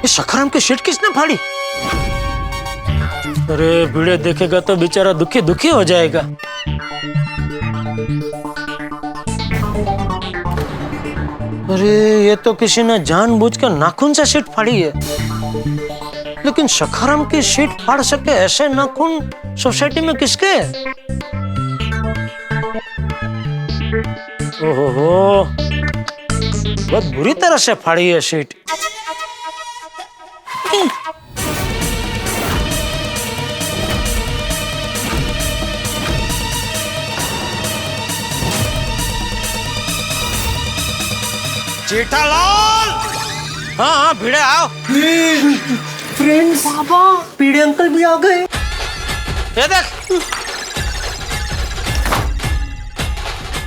ये सखाराम की सीट किसने फाड़ी? अरे भिड़े देखेगा तो बेचारा दुखी दुखी हो जाएगा। अरे ये तो किसी ने जानबूझकर नाखून से सीट फाड़ी है। लेकिन सखाराम की सीट फाड़ सके ऐसे नाखून सोसाइटी में किसके है? ओहो, बहुत बुरी तरह से फाड़ी है सीट। जेठालाल! हाँ हाँ भिड़े आओ। फ्रेंड्स, बाबा पीड़े अंकल भी आ गए। ये देख।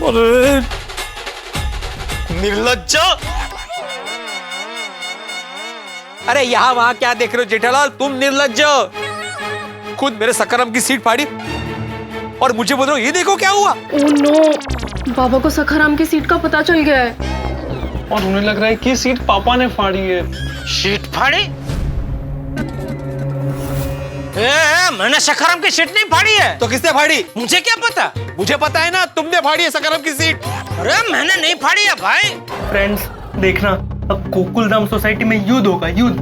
अरे निर्लज्ज! अरे यहाँ वहां क्या देख रहे हो जेठालाल? तुम निर्लज्ज! खुद मेरे सखाराम की सीट फाड़ी और मुझे बोल रहे हो ये देखो क्या हुआ। ओह नो, बाबा को सखाराम की सीट का पता चल गया है और उन्हें लग रहा है कि सीट पापा ने फाड़ी है। सीट फाड़ी? मैंने सखाराम की सीट नहीं फाड़ी है। तो किसने फाड़ी? मुझे क्या पता? मुझे पता है ना, तुमने फाड़ी है सखाराम की सीट। अरे मैंने नहीं फाड़ी है भाई। फ्रेंड्स देखना, अब गोकुलधाम सोसाइटी में युद्ध होगा, युद्ध।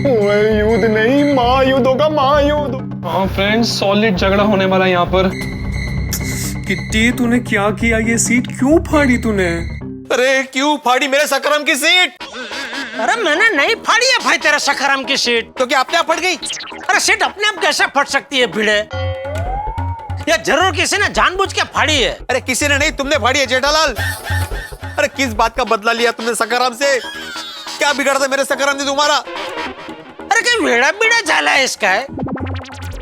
ओए युद्ध नहीं, महायुद्ध होगा, महायुद्ध। हाँ फ्रेंड्स, सॉलिड झगड़ा होने वाला है यहाँ पर। किट्टी तूने क्या किया? ये सीट क्यों फाड़ी तूने? अरे क्यों फाड़ी मेरे सखाराम की सीट? अरे मैंने नहीं फाड़ी है भाई तेरा सखाराम की सीट। तो क्या अपने आप फट गई? अरे सीट अपने आप कैसे फट सकती है भिड़े? ये जरूर किसी ने जानबूझ के फाड़ी है। अरे किसी ने नहीं, तुमने फाड़ी है जेठालाल। अरे किस बात का बदला लिया तुमने सखाराम से? क्या बिगड़ा था मेरे सखाराम ने तुम्हारा? अरे कहीं वेड़ा बिड़ा झाला है इसका है?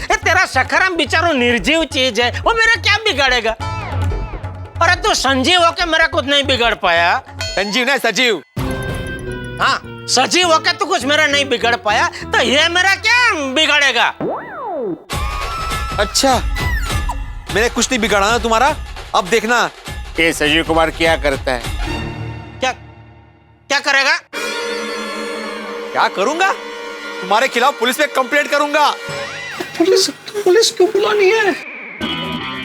ये तेरा सखाराम बेचारो निर्जीव चीज है, वो मेरा क्या बिगाड़ेगा? अरे तू संजीव होके मेरा कुछ नहीं बिगाड़ पाया। संजीव नहीं, सजीव। हाँ सजीव होके तू कुछ मेरा नहीं बिगाड़ पाया, तो ये मेरा क्या बिगाड़ेगा? अच्छा, मैंने कुछ नहीं बिगाड़ा ना तुम्हारा। अब देखना ये सजीव कुमार क्या करता है। क्या क्या करेगा? क्या करूंगा? तुम्हारे खिलाफ पुलिस में कंप्लेंट करूंगा। पुलिस क्यों बुलानी है?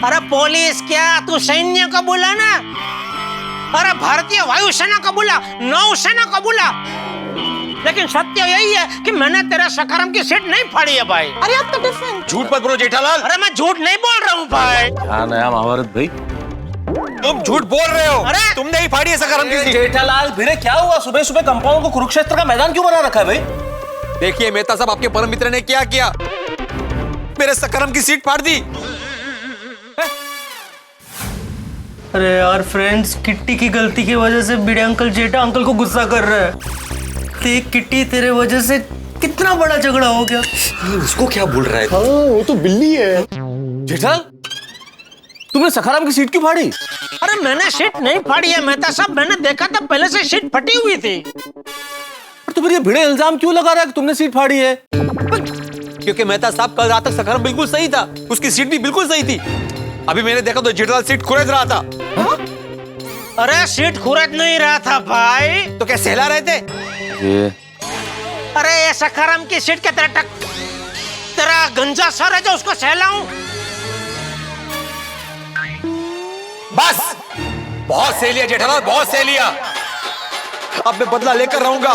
अरे पुलिस क्या, तू सैन्य को बुला ना। अरे भारतीय वायुसेना को बुला, नौसेना को बुला। लेकिन सत्य यही है कि मैंने तेरा सखाराम की सीट नहीं फाड़ी है भाई। अरे आप तो डिफरेंट। झूठ मत बोलो जेठालाल। अरे मैं झूठ नहीं बोल रहा हूँ भाई। क्या नया महाभारत भाई? तुम झूठ बोल रहे हो। अरे! तुमने ही फाड़ी है सखाराम की सीट। जेठालाल भिड़े क्या हुआ? सुबह सुबह कंपाउंड को कुरुक्षेत्र का मैदान क्यों बना रखा है भाई? देखिए मेहता साहब, आपके परम मित्र ने क्या किया, मेरे सखाराम की सीट फाड़ दी। अरे यार फ्रेंड्स, किट्टी की गलती की वजह से भिड़े अंकल जेठा अंकल को गुस्सा कर रहा है। देख किट्टी, तेरे वजह से कितना बड़ा झगड़ा हो गया। उसको क्या बोल रहा है? हाँ वो तो बिल्ली है। जेठालाल, तुमने सखाराम की सीट क्यों फाड़ी? अरे मैंने सीट नहीं फाड़ी है मेहता साहब, मैंने देखा था पहले से सीट फटी हुई थी। तो फिर ये भिड़े इल्जाम क्यों लगा रहा है कि तुमने सीट फाड़ी है? क्योंकि मेहता साहब कल रात तक सखाराम बिल्कुल सही था, उसकी सीट भी बिल्कुल सही थी। अभी मैंने देखा तो जेठालाल सीट खुरेद रहा था। अरे सीट खुरेद नहीं रहा था भाई। तो क्या सहला रहे थे? अरे ये सखाराम की सीट के तेरा गंजा सर है जो उसको सहलाऊं? बस बहुत सह लिया जेठालाल, बहुत सह लिया। अब मैं बदला लेकर रहूंगा।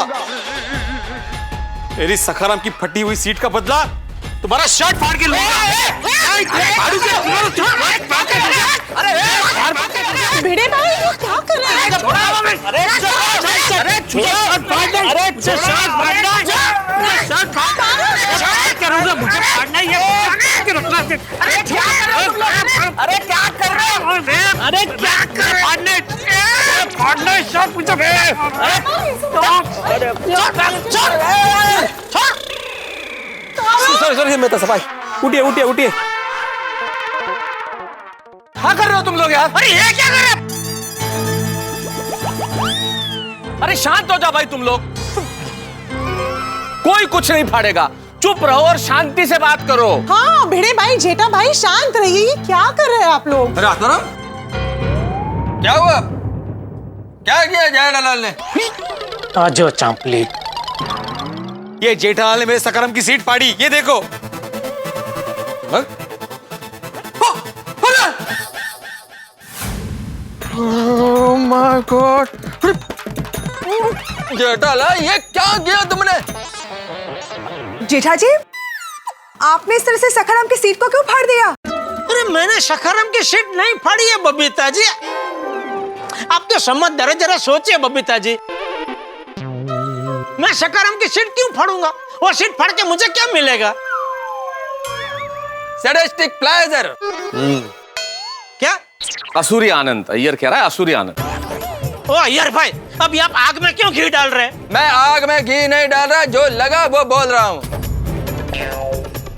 मेरी सखाराम की फटी हुई सीट का बदला तुम्हारा शर्ट फाड़ के लूंगा। भिड़े भाई ये क्या कर रहे हैं? सॉरी मेहता साहब, उठिए उठिए उठिए। क्या कर रहे हो तुम लोग यार? अरे ये क्या कर रहे? अरे शांत हो जाओ भाई तुम लोग। कोई कुछ नहीं फाड़ेगा, चुप रहो और शांति से बात करो। हाँ भिड़े भाई, जेठा भाई शांत रहिए। ये क्या कर रहे हैं आप लोग? अरे आत्माराम, क्या हुआ? क्या किया जेठालाल ने? आजो चांपली, ये जेठालाल ने मेरे सकरम की सीट फाड़ी, ये देखो। हाँ? Oh my God! जेठालाल, ये क्या किया तुमने? जेठा जी, आपने इस तरह से सखाराम की सीट को क्यों फाड़ दिया? अरे मैंने सखाराम की सीट नहीं फाड़ी है बबीता जी। आप तो समझदार है, जरा सोचिए बबीता जी। मैं सखाराम की सीट क्यों फाड़ूंगा? वो सीट फाड़ के मुझे क्या मिलेगा? Sadistic pleasure. क्या? असुरी आनंद, अय्यर कह रहा है असुरी आनंद। ओ अय्यर भाई, अभी आप आग में क्यों घी डाल रहे हैं? मैं आग में घी नहीं डाल रहा, जो लगा वो बोल रहा हूँ।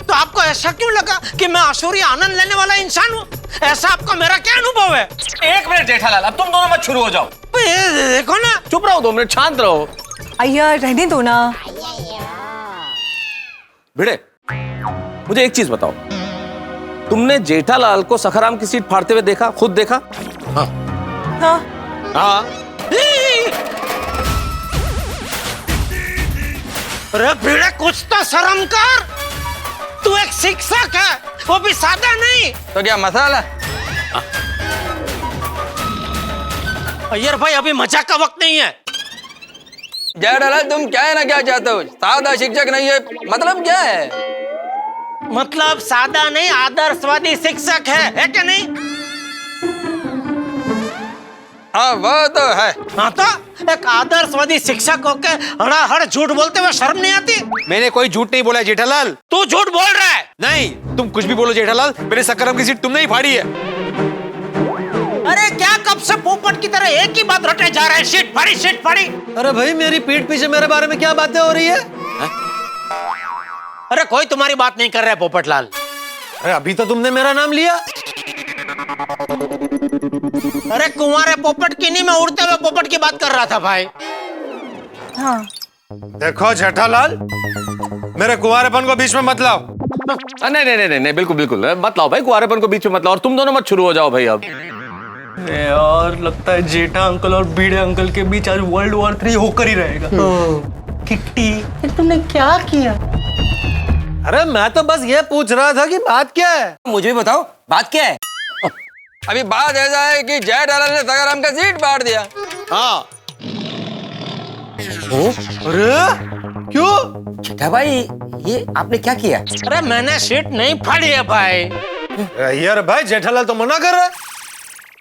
तो आपको ऐसा क्यों लगा कि मैं आसुरी आनंद लेने वाला इंसान हूँ? ऐसा आपको मेरा क्या अनुभव है? एक मिनट जेठालाल, अब तुम दोनों मत शुरू हो जाओ। देखो ना, चुप रहो, 2 मिनट शांत रहो। अय्या रहने दो ना। भिड़े, मुझे एक चीज बताओ, तुमने जेठालाल को सखाराम की सीट फाड़ते हुए देखा? खुद देखा? हाँ। हाँ। अरे भिड़े, कुछ तो शर्म कर। तू एक शिक्षक है, वो भी सादा नहीं। तो क्या मसाला? अय्यर भाई, अभी मजाक का वक्त नहीं है। जेठालाल, तुम क्या है ना क्या चाहते हो? सादा शिक्षक नहीं है मतलब क्या है? मतलब सादा नहीं, आदर्शवादी शिक्षक है क्या नहीं? हाँ वो तो है। हाँ तो एक आदर्शवादी शिक्षक होके हड़ाहड़ झूठ बोलते हुए शर्म नहीं आती? मैंने कोई झूठ नहीं बोला जेठालाल। तू झूठ बोल रहा है। नहीं, तुम कुछ भी बोलो जेठालाल, मेरे सकरम की सीट तुमने ही फाड़ी है। अरे क्या कब से पोपट की तरह एक ही बात रटे जा रहा है? सीट फाड़ी, सीट फाड़ी। अरे भाई, मेरी पीठ पीछे मेरे बारे में क्या बातें हो रही है? अरे कोई तुम्हारी बात नहीं कर रहा है पोपटलाल। अरे अभी तो तुमने मेरा नाम लिया। अरे कुंवारे पोपट की नहीं, मैं उड़ते हुए पोपट की बात कर रहा था भाई। हाँ। देखो जेठालाल, मेरे कुंवारेपन को बीच में मत लाओ। नहीं नहीं नहीं नहीं, बिल्कुल बिल्कुल मत लाओ भाई, कुंवारेपन को बीच में मत लाओ। और तुम दोनों मत शुरू हो जाओ भाई अब। यार लगता है जेठा अंकल और बीड़े अंकल के बीच आज World War 3 होकर ही रहेगा। किट्टी, तुमने क्या किया? अरे मैं तो बस ये पूछ रहा था कि बात क्या है। मुझे भी बताओ, बात क्या है? अभी बात ऐसा है कि जेठालाल ने सखाराम का सीट फाड़ दिया। हाँ। अरे क्यों? जेठा भाई, ये आपने क्या किया? अरे मैंने सीट नहीं फाड़ी है भाई। यार भाई, जेठालाल तो मना कर रहा है।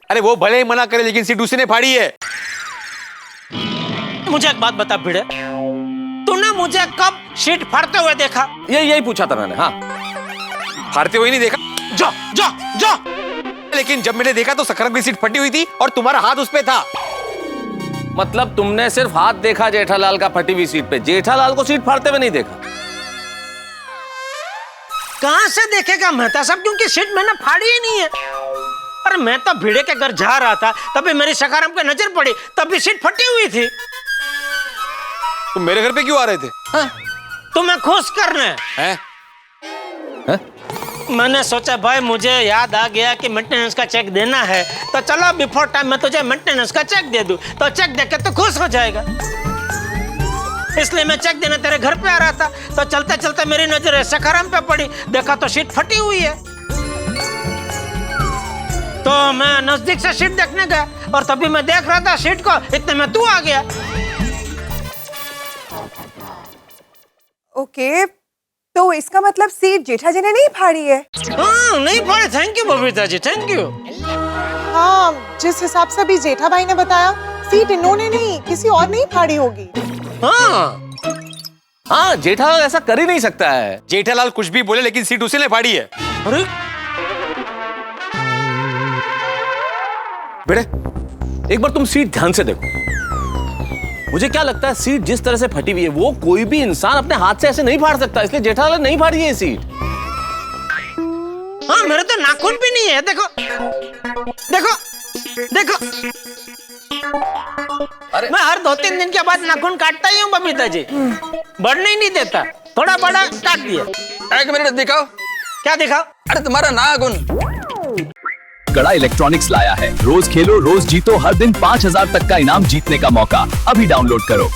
अरे वो भले ही मना करे, लेकिन सीट उसी ने फाड़ी है। मुझे एक बात बता भिड़े, तूने मुझे कब सीट फाड़ते हुए देखा? यही पूछा था मैंने। हाँ, फाड़ते हुए नहीं देखा, जो जो जो लेकिन जब मैंने देखा तो सकरम की सीट फटी हुई थी और तुम्हारा हाथ उस पे था। मतलब तुमने सिर्फ हाथ देखा जेठालाल का फटी हुई सीट पे, जेठालाल को सीट फाड़ते हुए नहीं देखा? कहां से देखेगा मेहता साहब, क्योंकि सीट मैंने फाड़ी ही नहीं है। अरे मैं तो भिड़े के घर जा रहा था, तभी मेरी सखाराम पे नजर पड़ी, तभी सीट फटी हुई थी। तुम मेरे घर पे क्यों आ रहे थे? तुम्हें खुश करने। हैं? मैंने सोचा भाई, मुझे याद आ गया कि मेंटेनेंस का चेक देना है, तो चलो बिफोर टाइम मैं तुझे मेंटेनेंस का चेक दे दूं, तो चेक देके तो खुश हो जाएगा। इसलिए मैं चेक देने तेरे घर पे आ रहा था, तो चलते चलते मेरी नजर सखाराम पे पड़ी, देखा तो सीट फटी हुई है। तो मैं नजदीक से सीट देखने गया और तभी मैं देख रहा था सीट को, इतने में तू आ गया। ओके, तो इसका मतलब सीट जेठा जी ने नहीं फाड़ी है? हाँ नहीं फाड़ी। Thank you Babita ji, thank you. हाँ, जिस हिसाब से अभी जेठा भाई ने बताया, सीट इन्होंने नहीं, किसी और ने ही फाड़ी होगी। हाँ, जेठालाल ऐसा कर ही नहीं सकता है। जेठालाल कुछ भी बोले, लेकिन सीट उसी ने फाड़ी है। अरे बेटे, एक बार तुम सीट ध्यान से देखो। मुझे क्या लगता है, सीट जिस तरह से फटी हुई है, वो कोई भी इंसान अपने हाथ से ऐसे नहीं फाड़ सकता, इसलिए जेठालाल नहीं फाड़ी है सीट। हाँ, मेरे तो नाखून भी नहीं है, देखो देखो देखो। अरे मैं हर 2-3 दिन के बाद नाखून काटता ही हूँ बबीता जी, बढ़ने ही नहीं देता, थोड़ा बड़ा काट दिया। 1 मिनट दिखाओ। क्या दिखाओ? अरे तुम्हारा नाखून। कड़ा इलेक्ट्रॉनिक्स लाया है, रोज खेलो रोज जीतो, हर दिन 5,000 तक का इनाम जीतने का मौका। अभी डाउनलोड करो।